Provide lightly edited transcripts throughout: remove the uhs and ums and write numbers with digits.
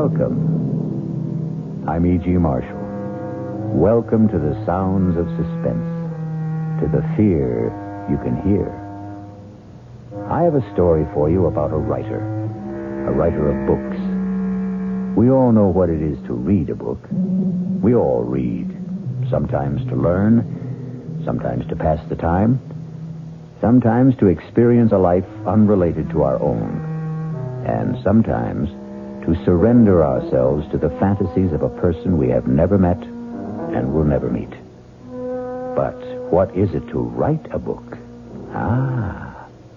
Welcome. I'm E.G. Marshall. Welcome to the sounds of suspense, to the fear you can hear. I have a story for you about a writer of books. We all know what it is to read a book. We all read, sometimes to learn, sometimes to pass the time, sometimes to experience a life unrelated to our own, and sometimes to surrender ourselves to the fantasies of a person we have never met and will never meet. But what is it to write a book?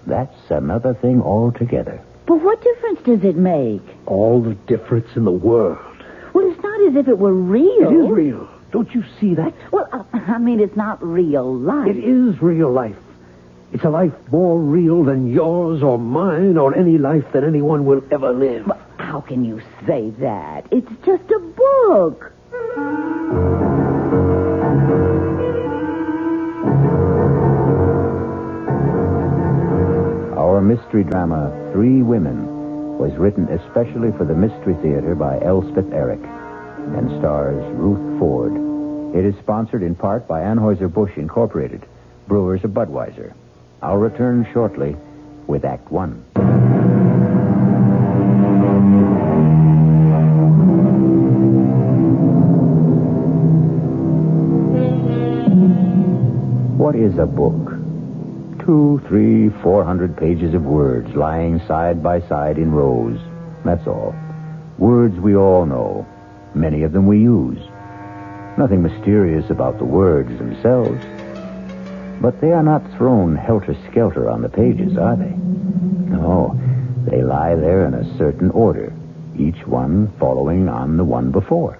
That's another thing altogether. But what difference does it make? All the difference in the world. Well, it's not as if it were real. It is real. Don't you see that? Well, it's not real life. It is real life. It's a life more real than yours or mine or any life that anyone will ever live. But how can you say that? It's just a book. Our mystery drama, 3 Women, was written especially for the Mystery Theater by Elspeth Eric and stars Ruth Ford. It is sponsored in part by Anheuser-Busch Incorporated, brewers of Budweiser. I'll return shortly with Act 1. What is a book? 200, 300, 400 pages of words lying side by side in rows. That's all. Words we all know. Many of them we use. Nothing mysterious about the words themselves. But they are not thrown helter-skelter on the pages, are they? No, they lie there in a certain order, each one following on the one before.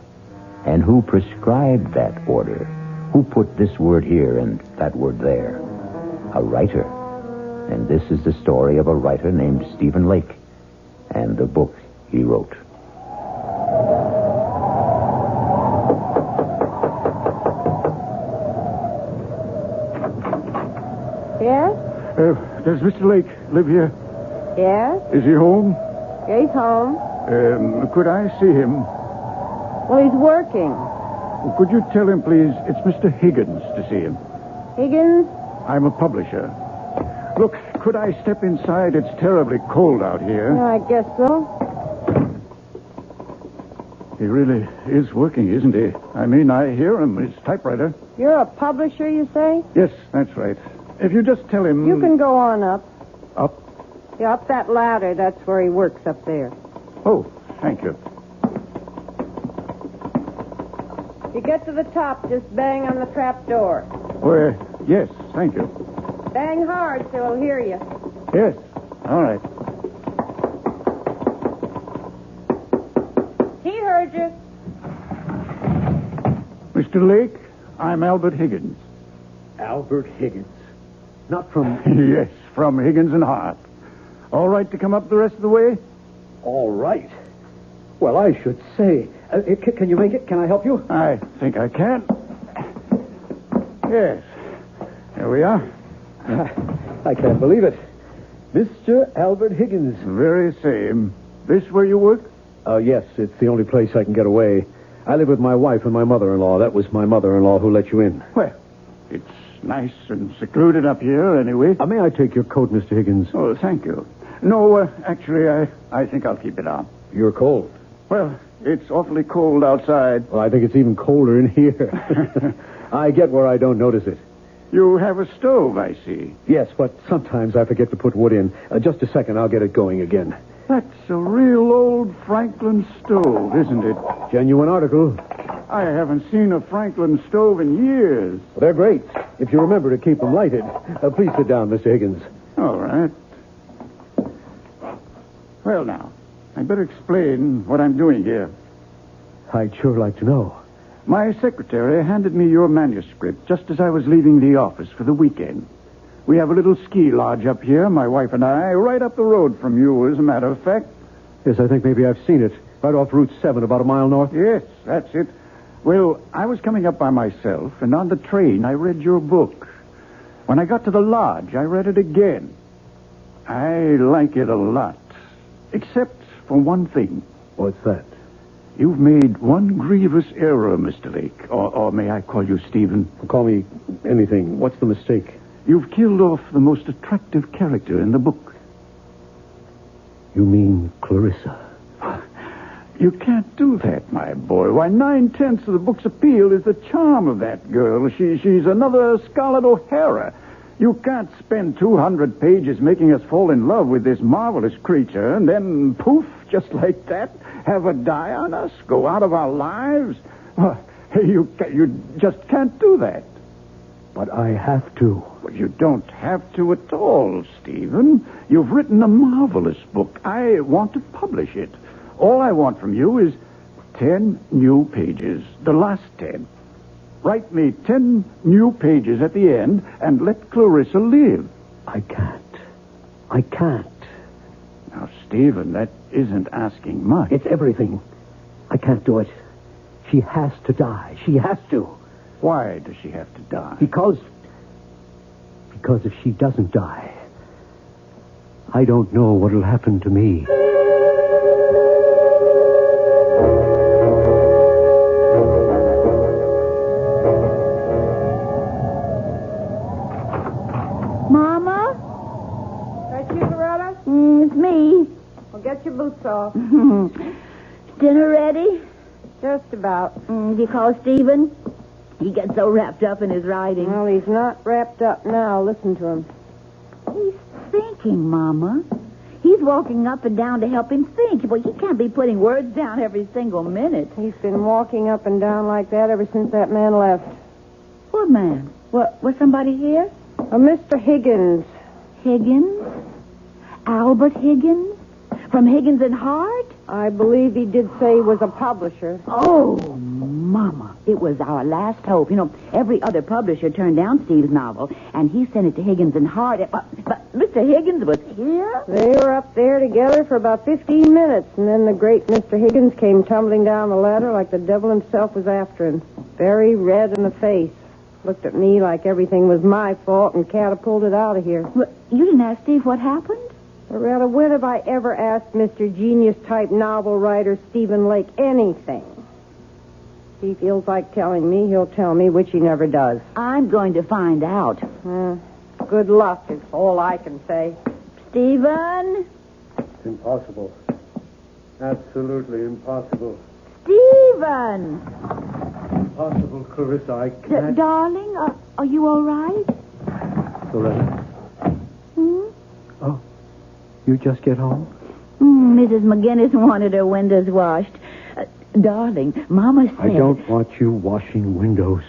And who prescribed that order? Who put this word here and that word there? A writer. And this is the story of a writer named Stephen Lake and the book he wrote. Yes? Does Mr. Lake live here? Yes? Is he home? Yeah, he's home. Could I see him? Well, he's working. Could you tell him, please, it's Mr. Higgins to see him? Higgins? I'm a publisher. Look, could I step inside? It's terribly cold out here. Yeah, I guess so. He really is working, isn't he? I mean, I hear him, his typewriter. You're a publisher, you say? Yes, that's right. If you just tell him... You can go on up. Up? Yeah, up that ladder. That's where he works up there. Oh, thank you. If you get to the top, just bang on the trap door. Well, yes, thank you. Bang hard so he'll hear you. Yes, all right. He heard you. Mr. Lake, I'm Albert Higgins. Albert Higgins. Not from... Yes, from Higgins and Hart. All right to come up the rest of the way? All right. Well, I should say. Can you make it? Can I help you? I think I can. Yes. Here we are. I can't believe it. Mr. Albert Higgins. Very same. This where you work? Yes, it's the only place I can get away. I live with my wife and my mother-in-law. That was my mother-in-law who let you in. Well, it's nice and secluded up here anyway. May I take your coat, Mr. Higgins? Oh, thank you. No, actually, I think I'll keep it on. You're cold. Well, it's awfully cold outside. Well, I think it's even colder in here. I get where I don't notice it. You have a stove, I see. Yes, but sometimes I forget to put wood in. Just a second, I'll get it going again. That's a real old Franklin stove, isn't it? Genuine article. I haven't seen a Franklin stove in years. Well, they're great, if you remember to keep them lighted. Please sit down, Mr. Higgins. All right. Well, now, I'd better explain what I'm doing here. I'd sure like to know. My secretary handed me your manuscript just as I was leaving the office for the weekend. We have a little ski lodge up here, my wife and I, right up the road from you, as a matter of fact. Yes, I think maybe I've seen it. Right off Route 7, about a mile north. Yes, that's it. Well, I was coming up by myself, and on the train I read your book. When I got to the lodge, I read it again. I like it a lot. Except for one thing. What's that? You've made one grievous error, Mr. Lake. Or may I call you Stephen? Call me anything. What's the mistake? You've killed off the most attractive character in the book. You mean Clarissa? You can't do that, my boy. Why, 9/10 of the book's appeal is the charm of that girl. She's another Scarlett O'Hara. You can't spend 200 pages making us fall in love with this marvelous creature and then, poof, just like that, have her die on us, go out of our lives. Well, you just can't do that. But I have to. Well, you don't have to at all, Stephen. You've written a marvelous book. I want to publish it. All I want from you is 10 new pages, the last 10. Write me 10 new pages at the end and let Clarissa live. I can't. Now, Stephen, that isn't asking much. It's everything. I can't do it. She has to die. She has to. Why does she have to die? Because if she doesn't die, I don't know what'll happen to me. Mama? That you, Loretta? It's me. Well, get your boots off. Dinner ready? Just about. You call Stephen? He gets so wrapped up in his writing. Well, he's not wrapped up now. Listen to him. He's thinking, Mama. He's walking up and down to help him think. Well, he can't be putting words down every single minute. He's been walking up and down like that ever since that man left. What man? Was somebody here? Mr. Higgins. Higgins? Albert Higgins? From Higgins and Hart? I believe he did say he was a publisher. Oh, Mama, it was our last hope. You know, every other publisher turned down Steve's novel, and he sent it to Higgins and Hart. But Mr. Higgins was here? They were up there together for about 15 minutes, and then the great Mr. Higgins came tumbling down the ladder like the devil himself was after him. Very red in the face. Looked at me like everything was my fault and catapulted out of here. Well, you didn't ask Steve what happened? Loretta, when have I ever asked Mr. Genius-type novel writer Stephen Lake anything? If he feels like telling me, he'll tell me, which he never does. I'm going to find out. Good luck is all I can say. Stephen? It's impossible. Absolutely impossible. Stephen! Impossible, Clarissa. I can't. Darling, are you all right? Loretta? Oh, you just get home? Mrs. McGinnis wanted her windows washed. Darling, Mama said... I don't want you washing windows.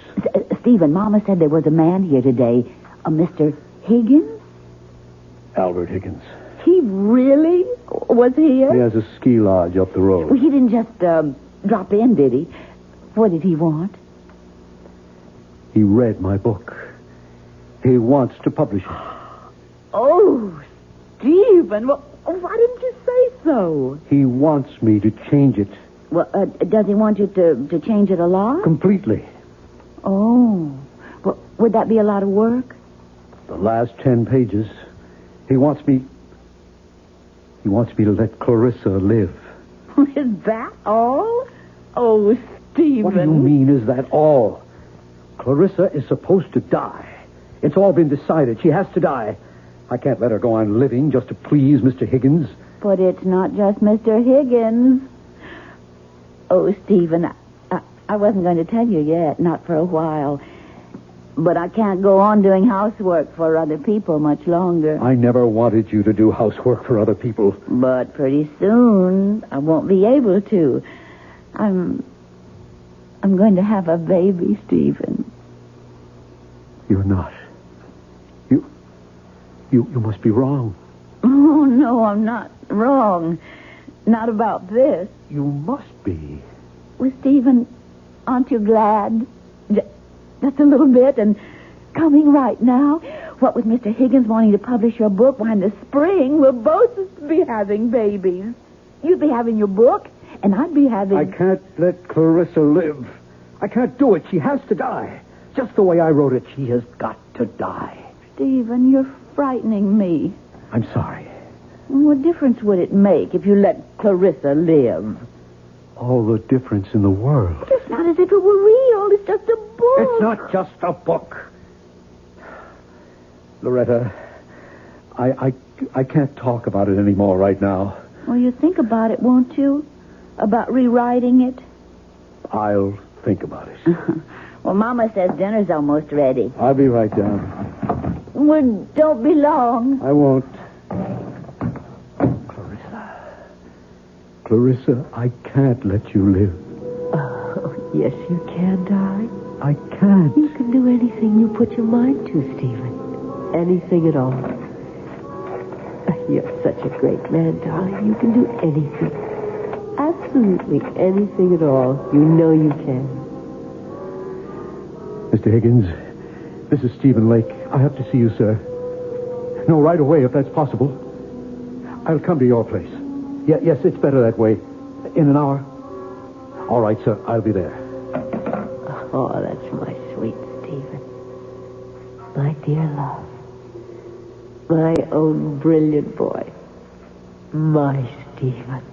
Stephen, Mama said there was a man here today. A Mr. Higgins? Albert Higgins. He really was here? He has a ski lodge up the road. Well, he didn't just drop in, did he? What did he want? He read my book. He wants to publish it. Oh, Stephen, well, why didn't you say so? He wants me to change it. Well, does he want you to change it a lot? Completely. Oh. Well, would that be a lot of work? The last 10 pages. He wants me to let Clarissa live. Is that all? Oh, Stephen. What do you mean, is that all? Clarissa is supposed to die. It's all been decided. She has to die. I can't let her go on living just to please Mr. Higgins. But it's not just Mr. Higgins. Oh, Stephen, I wasn't going to tell you yet, not for a while. But I can't go on doing housework for other people much longer. I never wanted you to do housework for other people. But pretty soon, I won't be able to. I'm going to have a baby, Stephen. You're not. You must be wrong. Oh, no, I'm not wrong. Not about this. You must be. Well, Stephen, aren't you glad? Just a little bit, and coming right now. What with Mr. Higgins wanting to publish your book, why in the spring we'll both be having babies. You'd be having your book, and I'd be having... I can't let Clarissa live. I can't do it. She has to die. Just the way I wrote it, she has got to die. Stephen, you're frightening me. I'm sorry. What difference would it make if you let Clarissa live? all the difference in the world. It's not as if it were real. It's just a book. It's not just a book. Loretta, I can't talk about it anymore right now. Well, you think about it, won't you? About rewriting it? I'll think about it. Well, Mama says dinner's almost ready. I'll be right down. Well, don't be long. I won't. Clarissa, I can't let you live. Oh, yes, you can, darling. I can't. You can do anything you put your mind to, Stephen. Anything at all. You're such a great man, darling. You can do anything. Absolutely anything at all. You know you can. Mr. Higgins, this is Stephen Lake. I have to see you, sir. No, right away, if that's possible. I'll come to your place. Yes, it's better that way. In an hour. All right, sir. I'll be there. Oh, that's my sweet Stephen. My dear love. My own brilliant boy. My Stephen.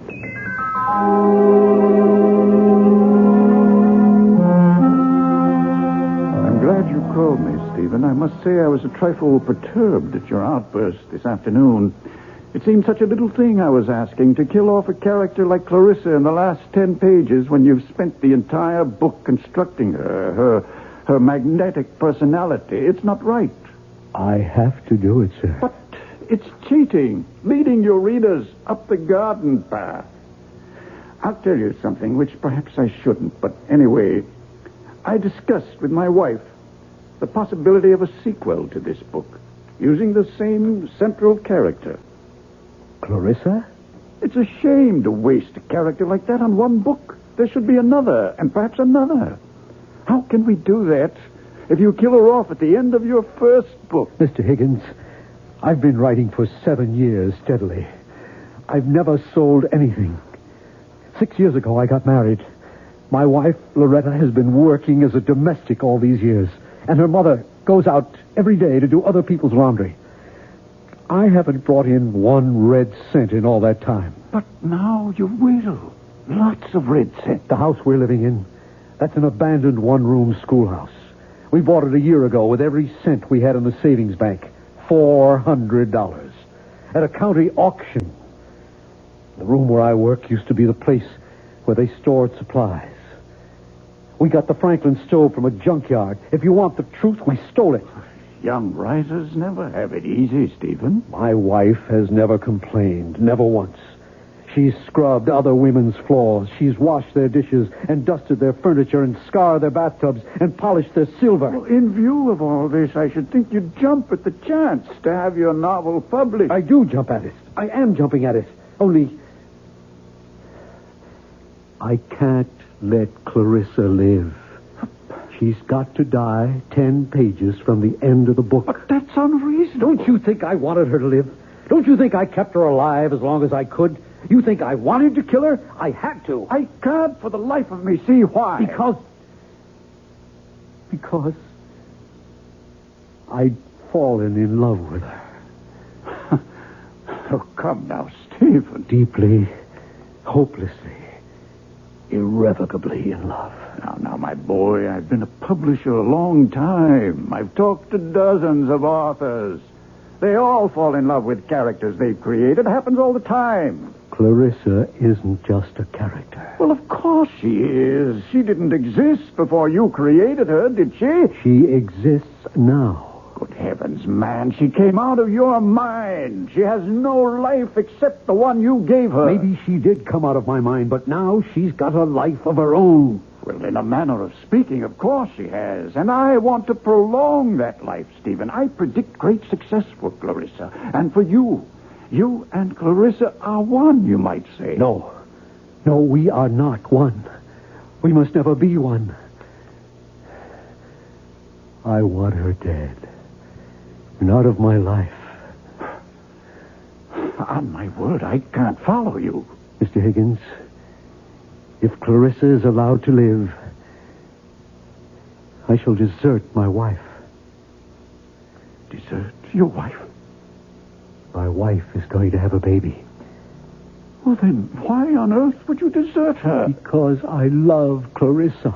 I'm glad you called me, Stephen. I must say I was a trifle perturbed at your outburst this afternoon. It seemed such a little thing I was asking, to kill off a character like Clarissa in the last 10 pages when you've spent the entire book constructing her magnetic personality. It's not right. I have to do it, sir. But it's cheating, leading your readers up the garden path. I'll tell you something which perhaps I shouldn't, but anyway, I discussed with my wife the possibility of a sequel to this book, using the same central character. Clarissa? It's a shame to waste a character like that on one book. There should be another, and perhaps another. How can we do that if you kill her off at the end of your first book? Mr. Higgins, I've been writing for 7 years steadily. I've never sold anything. 6 years ago, I got married. My wife, Loretta, has been working as a domestic all these years, and her mother goes out every day to do other people's laundry. I haven't brought in 1 red cent in all that time. But now you will. Lots of red cent. The house we're living in, that's an abandoned 1-room schoolhouse. We bought it a year ago with every cent we had in the savings bank. $400. At a county auction. The room where I work used to be the place where they stored supplies. We got the Franklin stove from a junkyard. If you want the truth, we stole it. Young writers never have it easy, Stephen. My wife has never complained, never once. She's scrubbed other women's floors. She's washed their dishes and dusted their furniture and scoured their bathtubs and polished their silver. Well, in view of all this, I should think you'd jump at the chance to have your novel published. I do jump at it. I am jumping at it. Only, I can't let Clarissa live. She's got to die 10 pages from the end of the book. But that's unreasonable. Don't you think I wanted her to live? Don't you think I kept her alive as long as I could? You think I wanted to kill her? I had to. I can't for the life of me see why. Because I'd fallen in love with her. Oh, come now, Stephen. Deeply, hopelessly, irrevocably in love. Now, my boy, I've been a publisher a long time. I've talked to dozens of authors. They all fall in love with characters they've created. It happens all the time. Clarissa isn't just a character. Well, of course she is. She didn't exist before you created her, did she? She exists now. Good heavens, man. She came out of your mind. She has no life except the one you gave her. Maybe she did come out of my mind, but now she's got a life of her own. Well, in a manner of speaking, of course she has. And I want to prolong that life, Stephen. I predict great success for Clarissa. And for you. You and Clarissa are one, you might say. No, we are not one. We must never be one. I want her dead. And out of my life. On my word, I can't follow you. Mr. Higgins, if Clarissa is allowed to live, I shall desert my wife. Desert your wife? My wife is going to have a baby. Well, then, why on earth would you desert her? Because I love Clarissa.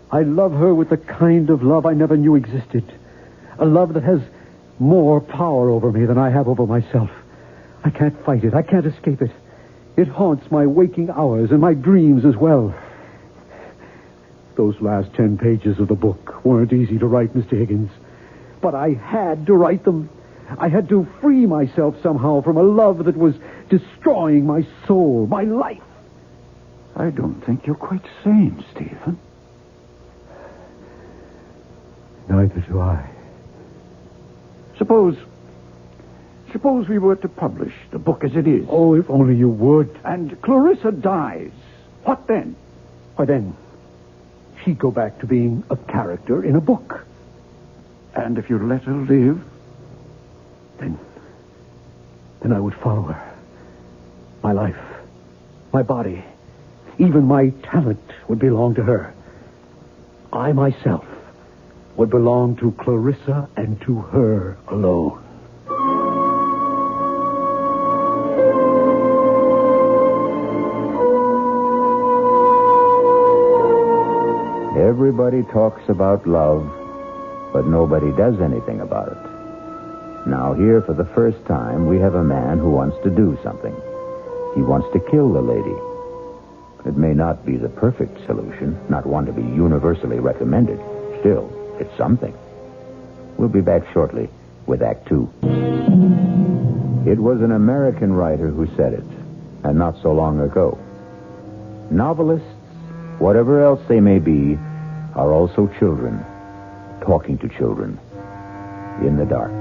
I love her with the kind of love I never knew existed. A love that has more power over me than I have over myself. I can't fight it. I can't escape it. It haunts my waking hours and my dreams as well. Those last 10 pages of the book weren't easy to write, Mr. Higgins. But I had to write them. I had to free myself somehow from a love that was destroying my soul, my life. I don't think you're quite sane, Stephen. Neither do I. Suppose we were to publish the book as it is. Oh, if only you would. And Clarissa dies. What then? Why then, she'd go back to being a character in a book. And if you let her live? Then I would follow her. My life, my body, even my talent would belong to her. I myself would belong to Clarissa and to her alone. Everybody talks about love, but nobody does anything about it. Now, here for the first time, we have a man who wants to do something. He wants to kill the lady. It may not be the perfect solution, not one to be universally recommended. Still, it's something. We'll be back shortly with Act 2. It was an American writer who said it, and not so long ago. Novelists, whatever else they may be, are also children, talking to children, in the dark.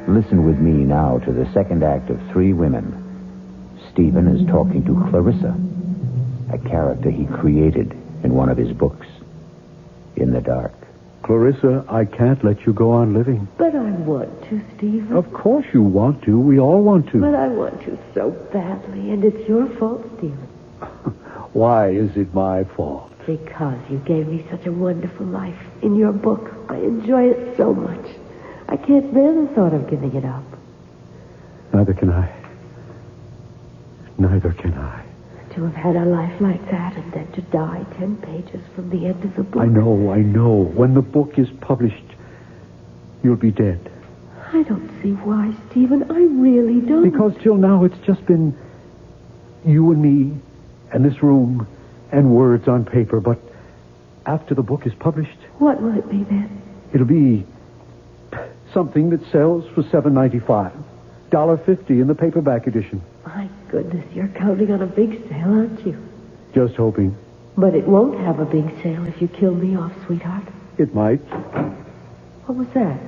Listen with me now to the second act of Three Women. Stephen is talking to Clarissa, a character he created in one of his books, in the dark. Clarissa, I can't let you go on living. But I want to, Stephen. Of course you want to. We all want to. But I want to so badly, and it's your fault, Stephen. Why is it my fault? Because you gave me such a wonderful life in your book. I enjoy it so much. I can't bear the thought of giving it up. Neither can I. Neither can I. To have had a life like that and then to die 10 pages from the end of the book. I know. When the book is published, you'll be dead. I don't see why, Stephen. I really don't. Because till now it's just been you and me and this room and words on paper. But after the book is published... What will it be then? It'll be something that sells for $7.95. $1.50 in the paperback edition. My goodness, you're counting on a big sale, aren't you? Just hoping. But it won't have a big sale if you kill me off, sweetheart. It might. What was that?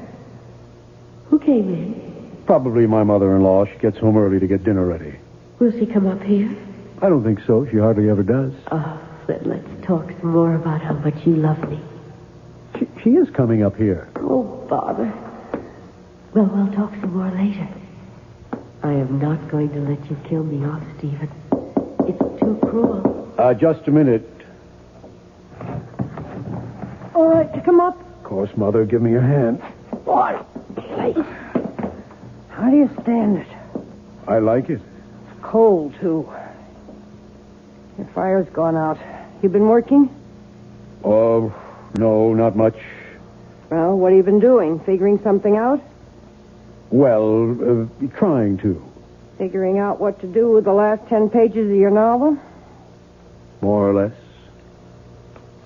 Who came in? Probably my mother-in-law. She gets home early to get dinner ready. Will she come up here? I don't think so. She hardly ever does. Oh, then let's talk some more about how much you love me. She is coming up here. Oh, bother. Well, we'll talk some more later. I am not going to let you kill me off, Stephen. It's too cruel. Just a minute. All right, to come up. Of course, Mother. Give me your hand. What a place. How do you stand it? I like it. It's cold, too. Your fire's gone out. You been working? Oh, no, not much. Well, what have you been doing? Figuring something out? Well, trying to. Figuring out what to do with the last 10 pages of your novel? More or less.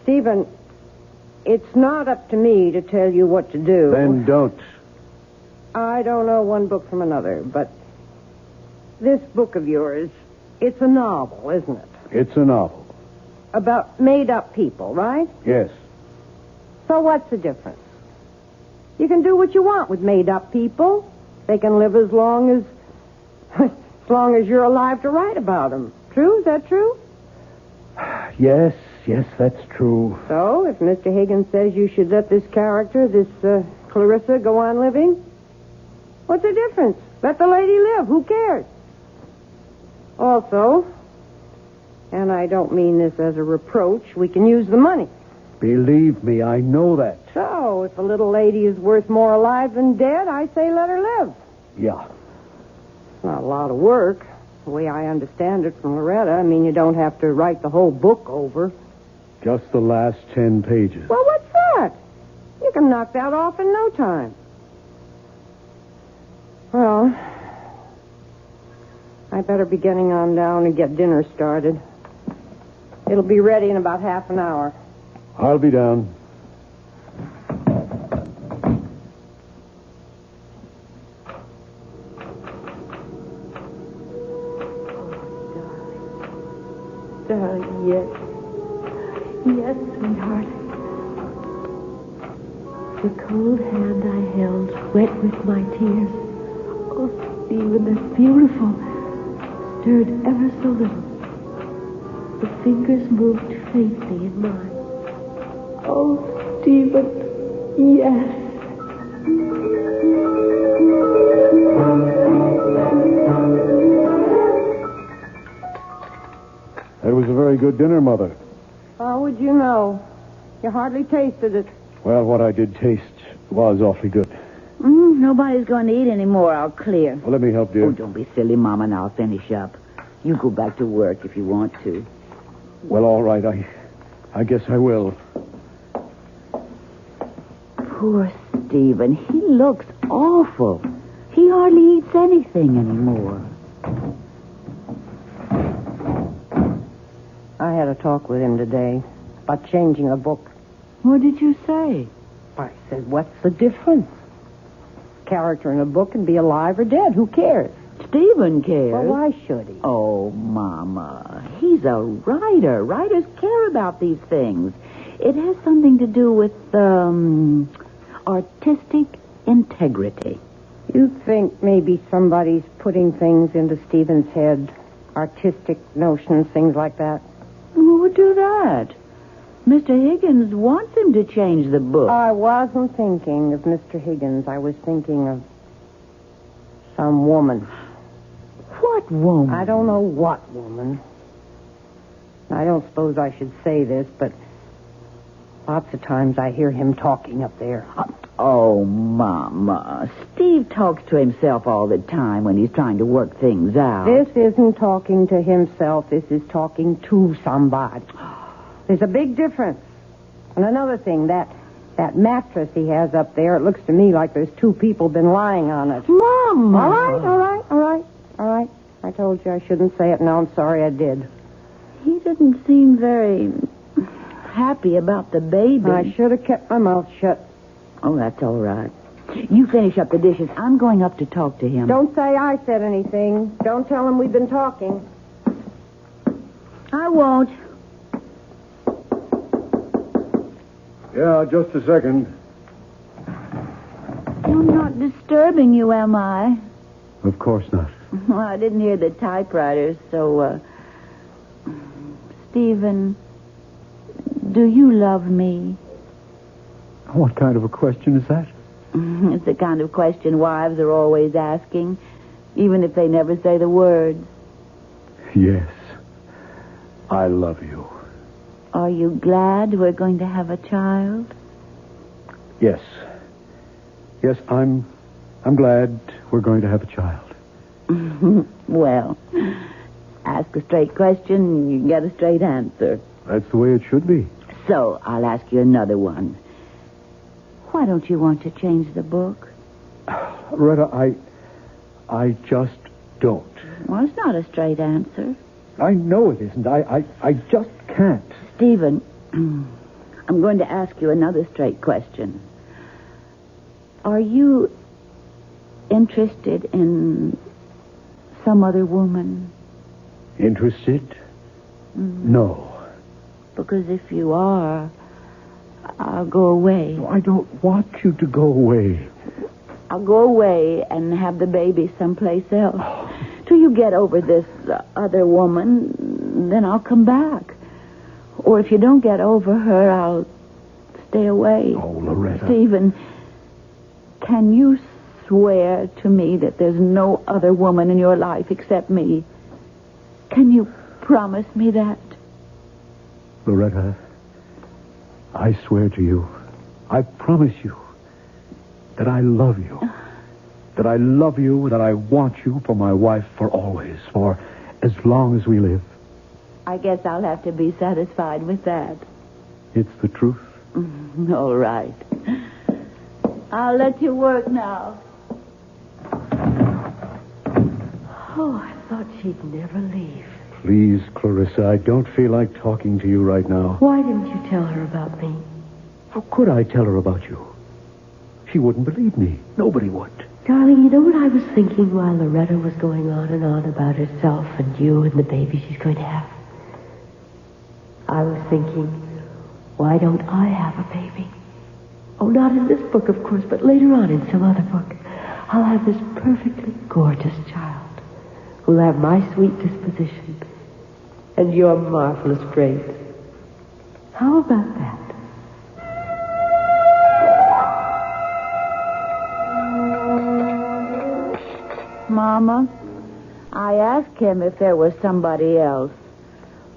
Stephen, it's not up to me to tell you what to do. Then don't. I don't know one book from another, but this book of yours, it's a novel, isn't it? It's a novel. About made-up people, right? Yes. So what's the difference? You can do what you want with made-up people. They can live as long as you're alive to write about them. True? Is that true? Yes, that's true. So, if Mr. Higgins says you should let this character, this Clarissa, go on living, what's the difference? Let the lady live. Who cares? Also, and I don't mean this as a reproach, we can use the money. Believe me, I know that. So, if a little lady is worth more alive than dead, I say let her live. Yeah. Not a lot of work. The way I understand it from Loretta, I mean, you don't have to write the whole book over. Just the last 10 pages. Well, what's that? You can knock that off in no time. Well, I better be getting on down and get dinner started. It'll be ready in about half an hour. I'll be down. Darling, yes. Yes, sweetheart. The cold hand I held, wet with my tears. Oh, Stephen, that's beautiful. Stirred ever so little. The fingers moved faintly in mine. Oh, Stephen, yes. That was a very good dinner, Mother. How would you know? You hardly tasted it. Well, what I did taste was awfully good. Nobody's going to eat anymore. I'll clear. Well, let me help, dear. Oh, don't be silly, Mama, and I'll finish up. You go back to work if you want to. Well, all right. I guess I will. Poor Stephen. He looks awful. He hardly eats anything anymore. I had a talk with him today about changing the book. What did you say? I said, what's the difference? Character in a book can be alive or dead. Who cares? Stephen cares. Well, why should he? Oh, Mama. He's a writer. Writers care about these things. It has something to do with, artistic integrity. You think maybe somebody's putting things into Stephen's head? Artistic notions, things like that? Who would do that? Mr. Higgins wants him to change the book. I wasn't thinking of Mr. Higgins. I was thinking of some woman. What woman? I don't know what woman. I don't suppose I should say this, but lots of times I hear him talking up there. Oh, Mama. Steve talks to himself all the time when he's trying to work things out. This isn't talking to himself. This is talking to somebody. There's a big difference. And another thing, that mattress he has up there, it looks to me like there's two people been lying on it. Mama! All right. I told you I shouldn't say it. Now I'm sorry I did. He didn't seem very happy about the baby. I should have kept my mouth shut. Oh, that's all right. You finish up the dishes. I'm going up to talk to him. Don't say I said anything. Don't tell him we've been talking. I won't. Yeah, just a second. I'm not disturbing you, am I? Of course not. Well, I didn't hear the typewriter, so, Stephen, do you love me? What kind of a question is that? It's the kind of question wives are always asking, even if they never say the words. Yes. I love you. Are you glad we're going to have a child? Yes. Yes, I'm glad we're going to have a child. Well, ask a straight question and you get a straight answer. That's the way it should be. So, I'll ask you another one. Why don't you want to change the book? Retta, I just don't. Well, it's not a straight answer. I know it isn't. I just can't. Stephen, I'm going to ask you another straight question. Are you interested in some other woman? Interested? No. Because if you are, I'll go away. No, I don't want you to go away. I'll go away and have the baby someplace else. Till you get over this other woman, then I'll come back. Or if you don't get over her, I'll stay away. Oh, Loretta. Stephen, can you swear to me that there's no other woman in your life except me? Can you promise me that? Loretta, I swear to you, I promise you that I love you. that I love you, that I want you for my wife for always, for as long as we live. I guess I'll have to be satisfied with that. It's the truth. All right. I'll let you work now. Oh, I thought she'd never leave. Please, Clarissa, I don't feel like talking to you right now. Why didn't you tell her about me? How could I tell her about you? She wouldn't believe me. Nobody would. Darling, you know what I was thinking while Loretta was going on and on about herself and you and the baby she's going to have? I was thinking, why don't I have a baby? Oh, not in this book, of course, but later on in some other book. I'll have this perfectly gorgeous child who'll have my sweet disposition and your marvelous brains. How about that? Mama, I asked him if there was somebody else.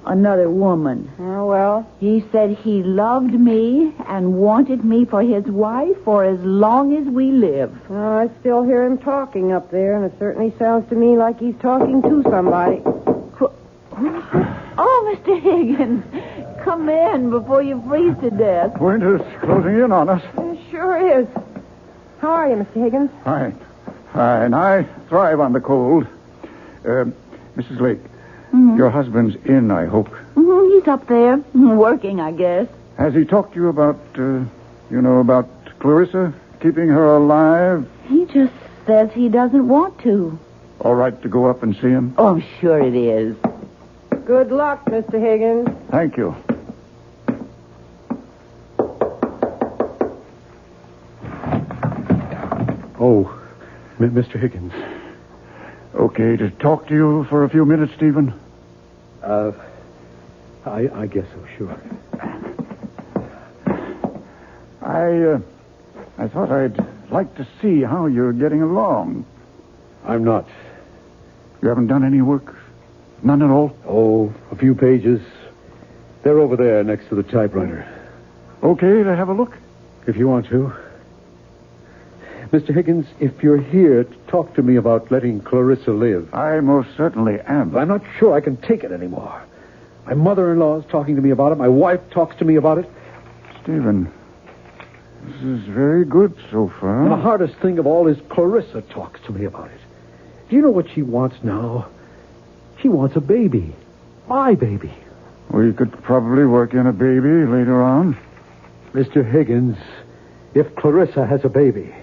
Another woman. Oh, well. He said he loved me and wanted me for his wife for as long as we live. I still hear him talking up there, and it certainly sounds to me like he's talking to somebody. Oh, Mr. Higgins, come in before you freeze to death. Winter's closing in on us. It sure is. How are you, Mr. Higgins? Fine. I thrive on the cold. Mrs. Lake, your husband's in, I hope. He's up there, working, I guess. Has he talked to you about, about Clarissa, keeping her alive? He just says he doesn't want to. All right to go up and see him? Oh, I'm sure it is. Good luck, Mr. Higgins. Thank you. Oh, Mr. Higgins. Okay to talk to you for a few minutes, Stephen? I guess so, sure. I thought I'd like to see how you're getting along. I'm not. You haven't done any work? None at all? Oh, a few pages. They're over there next to the typewriter. Okay to have a look? If you want to. Mr. Higgins, if you're here to talk to me about letting Clarissa live... I most certainly am. I'm not sure I can take it anymore. My mother-in-law is talking to me about it. My wife talks to me about it. Stephen, this is very good so far. And the hardest thing of all is Clarissa talks to me about it. Do you know what she wants now? She wants a baby. My baby. We could probably work in a baby later on. Mr. Higgins, if Clarissa has a baby,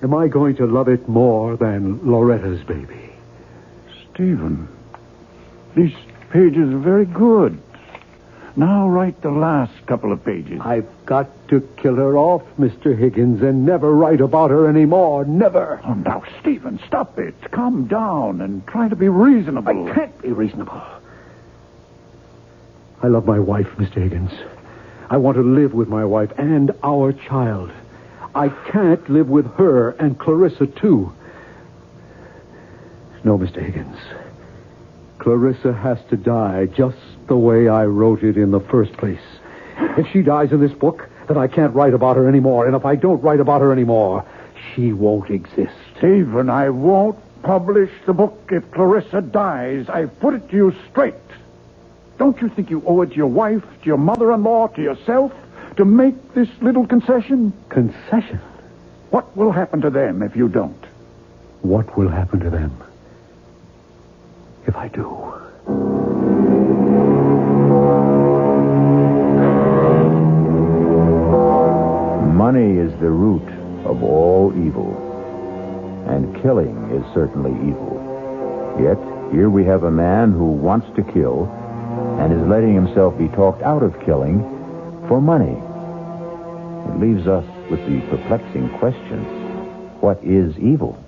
am I going to love it more than Loretta's baby? Stephen, these pages are very good. Now write the last couple of pages. I've got to kill her off, Mr. Higgins, and never write about her anymore. Never. Oh, now, Stephen, stop it. Calm down and try to be reasonable. I can't be reasonable. I love my wife, Mr. Higgins. I want to live with my wife and our child. I can't live with her and Clarissa, too. No, Mr. Higgins. Clarissa has to die just the way I wrote it in the first place. If she dies in this book, then I can't write about her anymore. And if I don't write about her anymore, she won't exist. Stephen, I won't publish the book if Clarissa dies. I've put it to you straight. Don't you think you owe it to your wife, to your mother-in-law, to yourself, to make this little concession? Concession? What will happen to them if you don't? What will happen to them if I do? Money is the root of all evil, and killing is certainly evil. Yet, here we have a man who wants to kill and is letting himself be talked out of killing for money. It leaves us with the perplexing question, what is evil?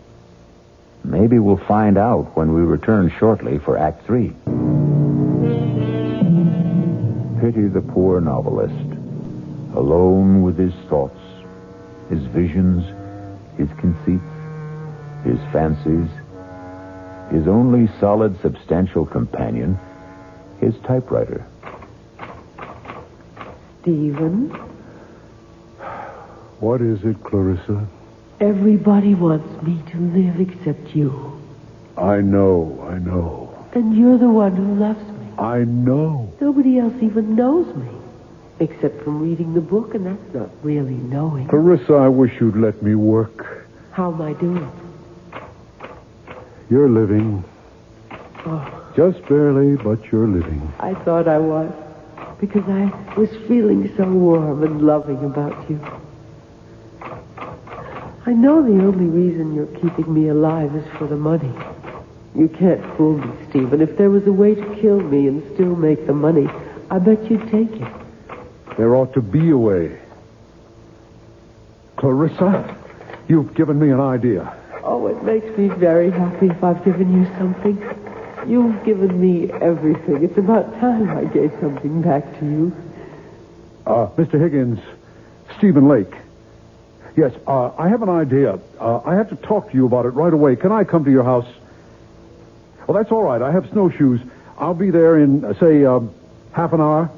Maybe we'll find out when we return shortly for Act 3. Pity the poor novelist, alone with his thoughts, his visions, his conceits, his fancies, his only solid, substantial companion, his typewriter. Stephen? What is it, Clarissa? Everybody wants me to live except you. I know. And you're the one who loves me. I know. Nobody else even knows me. Except from reading the book, and that's not really knowing. Clarissa, I wish you'd let me work. How am I doing? You're living. Oh, Just barely, but you're living. I thought I was. Because I was feeling so warm and loving about you. I know the only reason you're keeping me alive is for the money. You can't fool me, Stephen. If there was a way to kill me and still make the money, I bet you'd take it. There ought to be a way. Clarissa, you've given me an idea. Oh, it makes me very happy if I've given you something. You've given me everything. It's about time I gave something back to you. Mr. Higgins, Stephen Lake. Yes, I have an idea. I have to talk to you about it right away. Can I come to your house? Well, that's all right. I have snowshoes. I'll be there in, say, half an hour.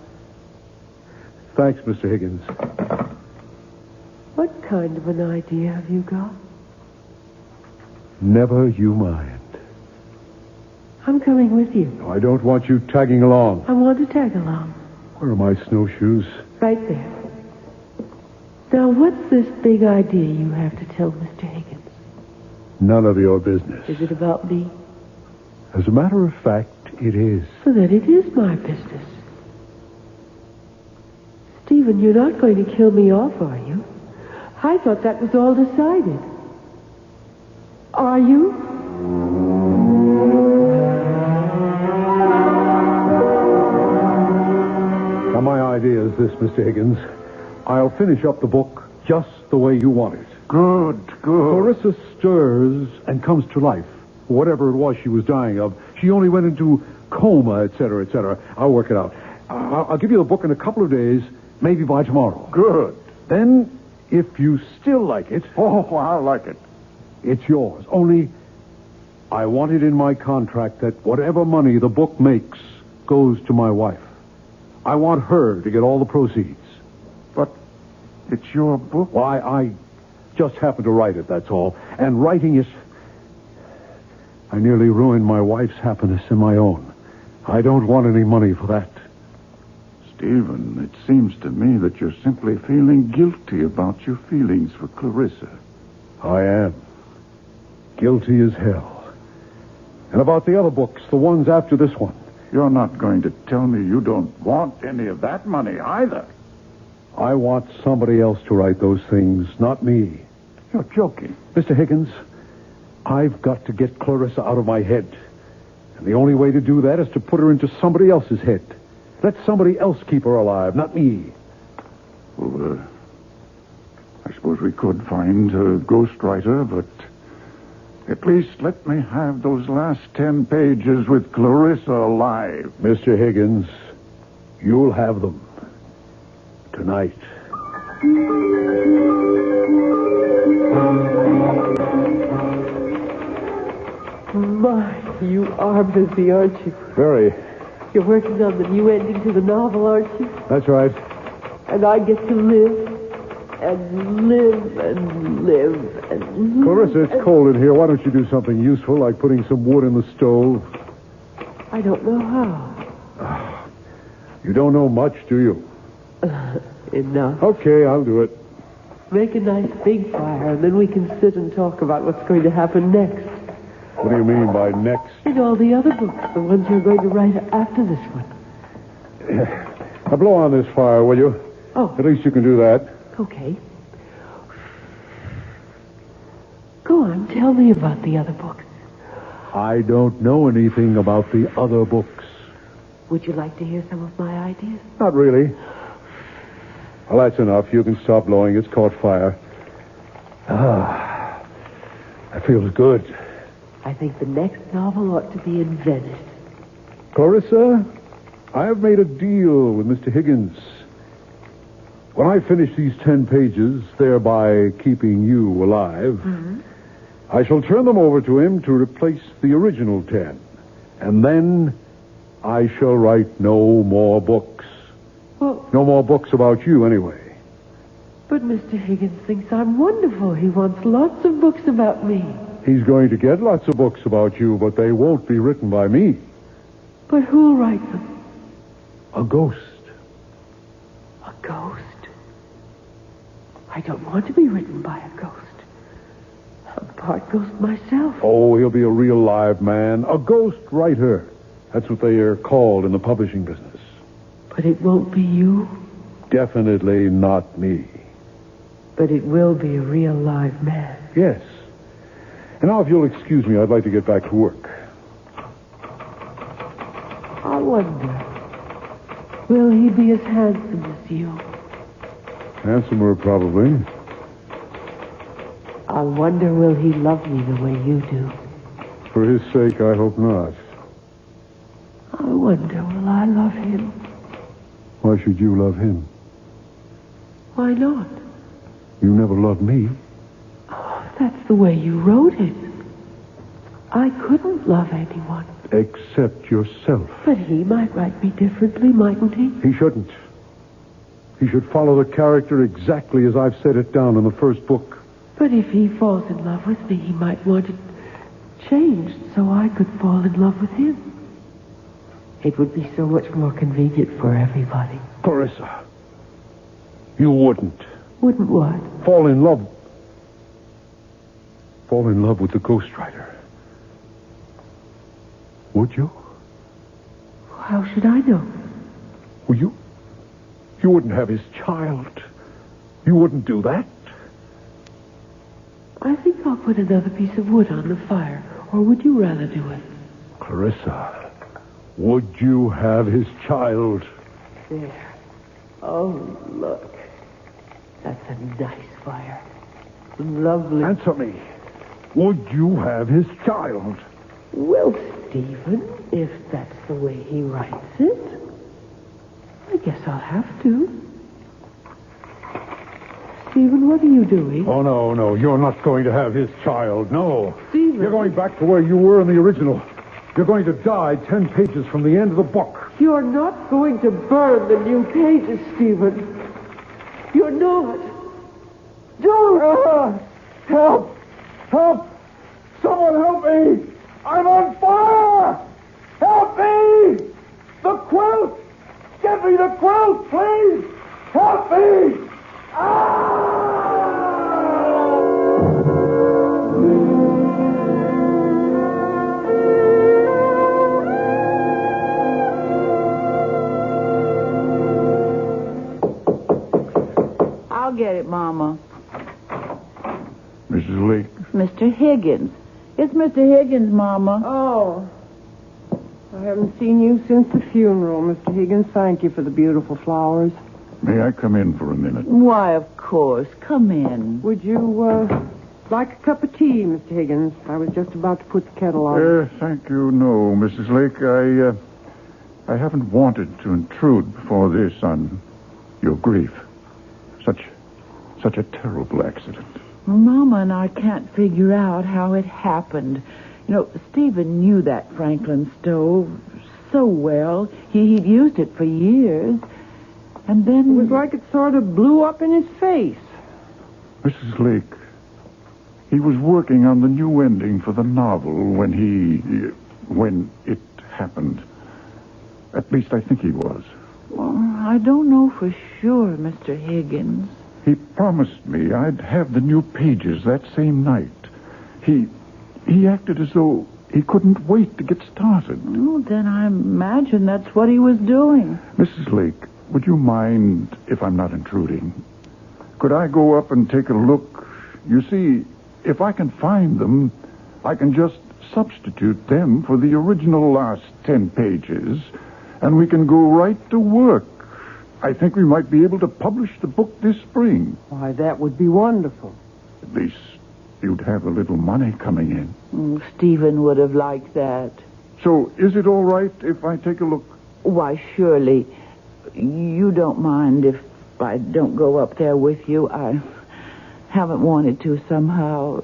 Thanks, Mr. Higgins. What kind of an idea have you got? Never you mind. I'm coming with you. I don't want you tagging along. I want to tag along. Where are my snowshoes? Right there. Now, what's this big idea you have to tell Mr. Higgins? None of your business. Is it about me? As a matter of fact, it is. So then it is my business. Stephen, you're not going to kill me off, are you? I thought that was all decided. Are you? Now, my idea is this, Mr. Higgins. I'll finish up the book just the way you want it. Good. Clarissa stirs and comes to life. Whatever it was she was dying of, she only went into coma, etc., etc. I'll work it out. I'll give you the book in a couple of days, maybe by tomorrow. Good. Then, if you still like it... Oh, I like it. It's yours. Only, I want it in my contract that whatever money the book makes goes to my wife. I want her to get all the proceeds. But it's your book. Why, I just happened to write it, that's all. And writing is... I nearly ruined my wife's happiness and my own. I don't want any money for that. Stephen, it seems to me that you're simply feeling guilty about your feelings for Clarissa. I am. Guilty as hell. And about the other books, the ones after this one. You're not going to tell me you don't want any of that money either. I want somebody else to write those things, not me. You're joking. Mr. Higgins, I've got to get Clarissa out of my head. And the only way to do that is to put her into somebody else's head. Let somebody else keep her alive, not me. Well, I suppose we could find a ghostwriter, but at least let me have those last 10 pages with Clarissa alive. Mr. Higgins, you'll have them. Tonight. My, you are busy, aren't you? Very. You're working on the new ending to the novel, aren't you? That's right. And I get to live and live and live and live. Clarissa, it's cold in here. Why don't you do something useful, like putting some wood in the stove? I don't know how. You don't know much, do you? Enough. Okay, I'll do it. Make a nice big fire, and then we can sit and talk about what's going to happen next. What do you mean by next? And all the other books, the ones you're going to write after this one. Now blow on this fire, will you? Oh. At least you can do that. Okay. Go on, tell me about the other books. I don't know anything about the other books. Would you like to hear some of my ideas? Not really. Well, that's enough. You can stop blowing. It's caught fire. Ah, that feels good. I think the next novel ought to be in Venice. Clarissa, I have made a deal with Mr. Higgins. When I finish these 10 pages, thereby keeping you alive, I shall turn them over to him to replace the original 10. And then I shall write no more books. Well, No more books about you, anyway. But Mr. Higgins thinks I'm wonderful. He wants lots of books about me. He's going to get lots of books about you, but they won't be written by me. But who'll write them? A ghost. A ghost? I don't want to be written by a ghost. I'm part ghost myself. Oh, he'll be a real live man. A ghost writer. That's what they are called in the publishing business. But it won't be you. Definitely not me. But it will be a real live man. Yes. And now, if you'll excuse me, I'd like to get back to work. I wonder, will he be as handsome as you? Handsomer, probably. I wonder, will he love me the way you do? For his sake, I hope not. I wonder, will I love him? Why should you love him? Why not? You never loved me. Oh, that's the way you wrote it. I couldn't love anyone. Except yourself. But he might write me differently, mightn't he? He shouldn't. He should follow the character exactly as I've set it down in the first book. But if he falls in love with me, he might want it changed so I could fall in love with him. It would be so much more convenient for everybody. Clarissa, you wouldn't. Wouldn't what? Fall in love with the ghostwriter. Would you? How should I know? Well, you wouldn't have his child. You wouldn't do that. I think I'll put another piece of wood on the fire. Or would you rather do it? Clarissa, would you have his child? There. Oh, look. That's a nice fire. Lovely. Answer me. Would you have his child? Well, Stephen, if that's the way he writes it, I guess I'll have to. Stephen, what are you doing? Oh, no. You're not going to have his child. No. Stephen. You're going back to where you were in the original. You're going to die 10 pages from the end of the book. You're not going to burn the new pages, Stephen. You're not. Joan! Help! Help! Someone help me! I'm on fire! Help me! The quilt! Get me the quilt, please! Help me! I'll get it, Mama. Mrs. Lake. Mr. Higgins. It's Mr. Higgins, Mama. Oh. I haven't seen you since the funeral, Mr. Higgins. Thank you for the beautiful flowers. May I come in for a minute? Why, of course. Come in. Would you, like a cup of tea, Mr. Higgins? I was just about to put the kettle on. Thank you. No, Mrs. Lake. I haven't wanted to intrude before this on your grief. Such a terrible accident. Mama and I can't figure out how it happened. You know, Stephen knew that Franklin stove so well. He'd used it for years. And then... It was like it sort of blew up in his face. Mrs. Lake, he was working on the new ending for the novel when it happened. At least I think he was. Well, I don't know for sure, Mr. Higgins. He promised me I'd have the new pages that same night. He acted as though he couldn't wait to get started. Oh, then I imagine that's what he was doing. Mrs. Lake, would you mind if I'm not intruding? Could I go up and take a look? You see, if I can find them, I can just substitute them for the original last 10 pages, and we can go right to work. I think we might be able to publish the book this spring. Why, that would be wonderful. At least you'd have a little money coming in. Stephen would have liked that. So is it all right if I take a look? Why, surely. You don't mind if I don't go up there with you. I haven't wanted to somehow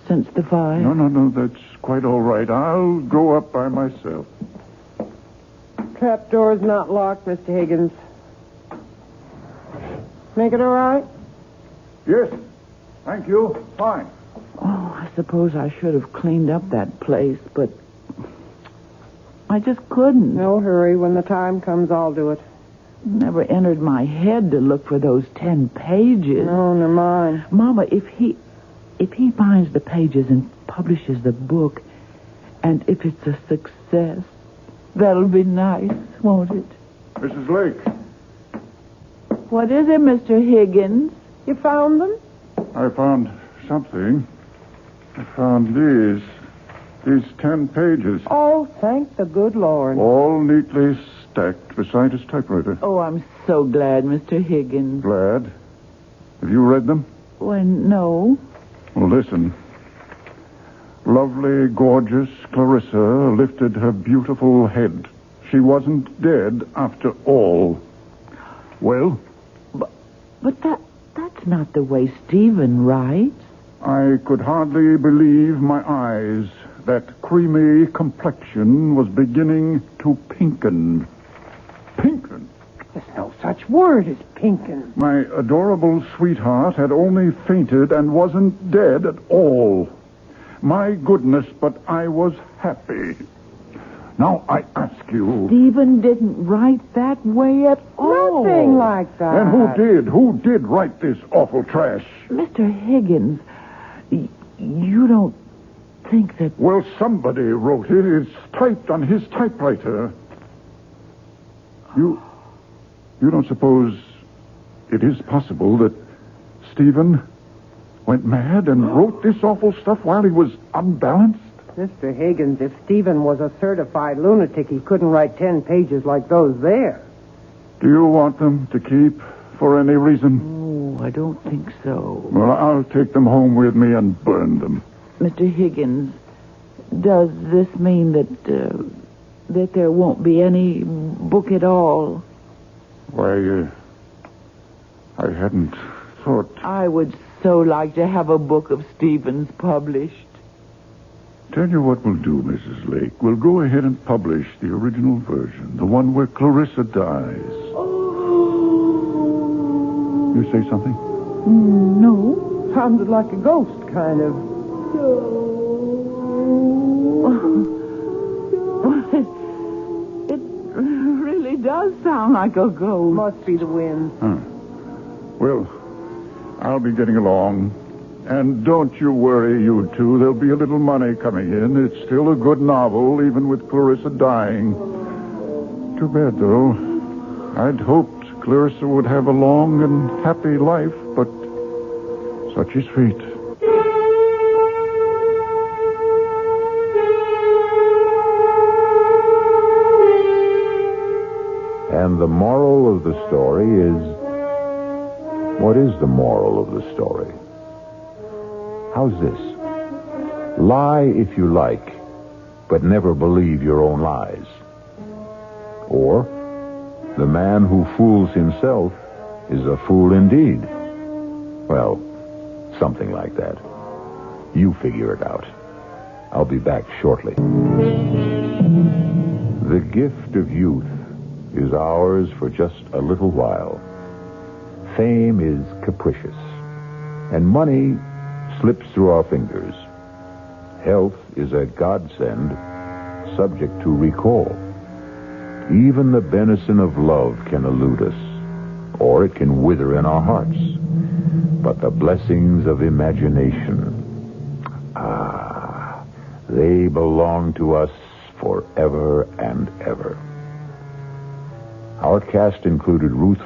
since the fire. No, that's quite all right. I'll go up by myself. Trapdoor's not locked, Mr. Higgins. Make it all right? Yes. Thank you. Fine. Oh, I suppose I should have cleaned up that place, but I just couldn't. No hurry. When the time comes, I'll do it. Never entered my head to look for those 10 pages. No, never mind. Mama, if he finds the pages and publishes the book, and if it's a success, that'll be nice, won't it? Mrs. Lake. What is it, Mr. Higgins? You found them? I found something. I found these 10 pages. Oh, thank the good Lord. All neatly stacked beside his typewriter. Oh, I'm so glad, Mr. Higgins. Glad. Have you read them? Well, no. Well, listen. Lovely, gorgeous Clarissa lifted her beautiful head. She wasn't dead after all. Well? But that's not the way Stephen writes. I could hardly believe my eyes. That creamy complexion was beginning to pinken. Pinken? There's no such word as pinkin. My adorable sweetheart had only fainted and wasn't dead at all. My goodness, but I was happy. Now I ask you... Stephen didn't write that way at all. Nothing like that. And who did? Who did write this awful trash? Mr. Higgins, you don't think that... Well, somebody wrote it. It's typed on his typewriter. You don't suppose it is possible that Stephen went mad and wrote this awful stuff while he was unbalanced? Mr. Higgins, if Stephen was a certified lunatic, he couldn't write 10 pages like those there. Do you want them to keep for any reason? Oh, I don't think so. Well, I'll take them home with me and burn them. Mr. Higgins, does this mean that there won't be any book at all? Why, I hadn't thought... I would so like to have a book of Stephen's published. Tell you what we'll do, Mrs. Lake. We'll go ahead and publish the original version, the one where Clarissa dies. Oh. You say something? No. Sounded like a ghost, kind of. It really does sound like a ghost. Must be the wind. Huh. Well, I'll be getting along. And don't you worry, you two. There'll be a little money coming in. It's still a good novel, even with Clarissa dying. Too bad, though. I'd hoped Clarissa would have a long and happy life, but such is fate. And the moral of the story is... What is the moral of the story? How's this? Lie if you like, but never believe your own lies. Or, the man who fools himself is a fool indeed. Well, something like that. You figure it out. I'll be back shortly. The gift of youth is ours for just a little while. Fame is capricious, and money slips through our fingers. Health is a godsend, subject to recall. Even the benison of love can elude us, or it can wither in our hearts. But the blessings of imagination, they belong to us forever and ever. Our cast included Ruth